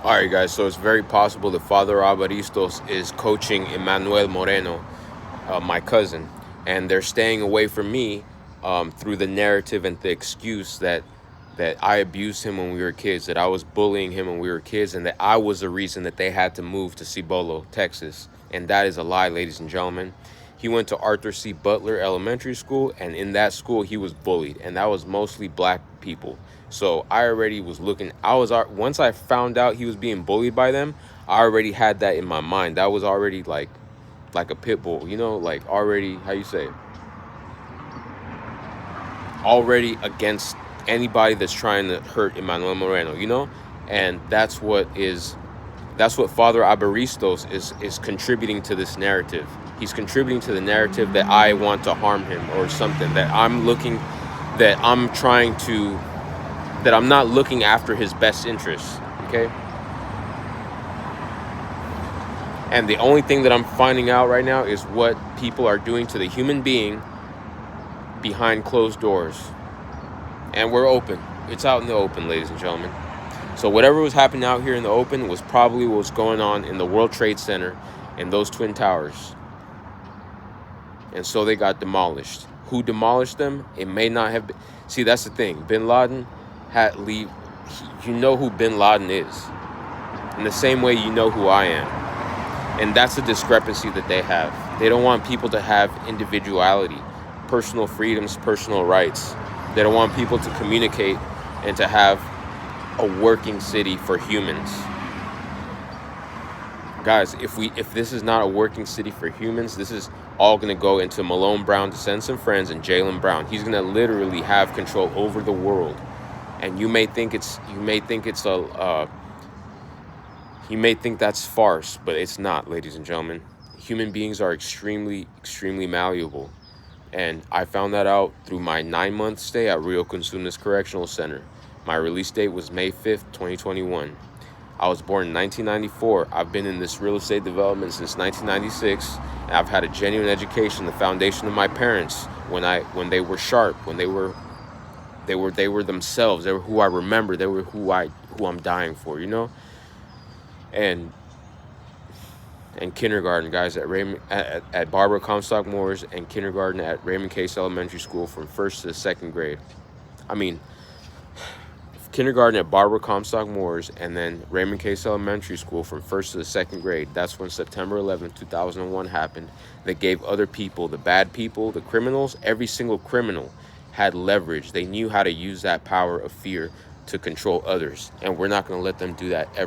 All right, guys. So it's very possible that Father Alvaristos is coaching Emmanuel Moreno, my cousin, and they're staying away from me through the narrative and the excuse that I abused him when we were kids, that I was bullying him when we were kids, and that I was the reason that they had to move to Cibolo, Texas. And that is a lie, ladies and gentlemen. He went to Arthur C. Butler Elementary School, and in that school, he was bullied, and that was mostly black people. So I already was looking. Once I found out he was being bullied by them, I already had that in my mind. That was already like a pit bull, like already, how you say it? Already against anybody that's trying to hurt Emmanuel Moreno. And that's what Father Alvaristos is contributing to this narrative. He's contributing to the narrative that I want to harm him or something, that I'm not looking after his best interests, okay? And the only thing that I'm finding out right now is what people are doing to the human being behind closed doors. And we're open. It's out in the open, ladies and gentlemen. So whatever was happening out here in the open was probably what's going on in the World Trade Center and those Twin Towers. And so they got demolished. Who demolished them? It may not have been. See, that's the thing. Bin Laden you know who Bin Laden is. In the same way you know who I am. And that's the discrepancy that they have. They don't want people to have individuality, personal freedoms, personal rights. They don't want people to communicate and to have a working city for humans. Guys, if this is not a working city for humans, this is all going to go into Malone Brown to send some friends and Jaylen Brown. He's going to literally have control over the world. And you may think that's farce, but it's not, ladies and gentlemen. Human beings are extremely, extremely malleable. And I found that out through my 9-month stay at Rio Consunas Correctional Center. My release date was May 5th, 2021. I was born in 1994. I've been in this real estate development since 1996. And I've had a genuine education, the foundation of my parents when they were sharp, when they were themselves. They were who I remember. They were who I'm dying for, And kindergarten, guys, at Barbara Comstock Moores, and kindergarten at Raymond Case Elementary School from 1st to 2nd grade. Kindergarten at Barbara Comstock Moores, and then Raymond Case Elementary School from 1st to 2nd grade. That's when September 11th, 2001 happened. That gave other people, the bad people, the criminals, every single criminal had leverage. They knew how to use that power of fear to control others. And we're not going to let them do that ever.